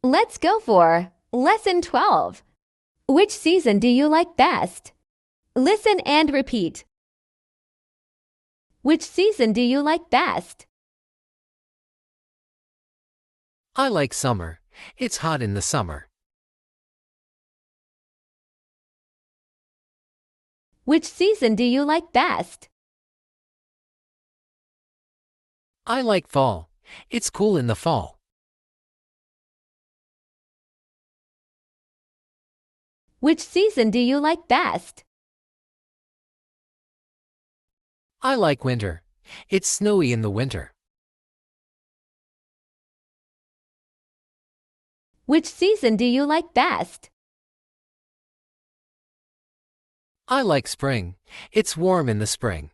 Let's go for Lesson 12. Which season do you like best? Listen and repeat. Which season do you like best? I like summer. It's hot in the summer. Which season do you like best? I like fall. It's cool in the fall. Which season do you like best? I like winter. It's snowy in the winter. Which season do you like best? I like spring. It's warm in the spring.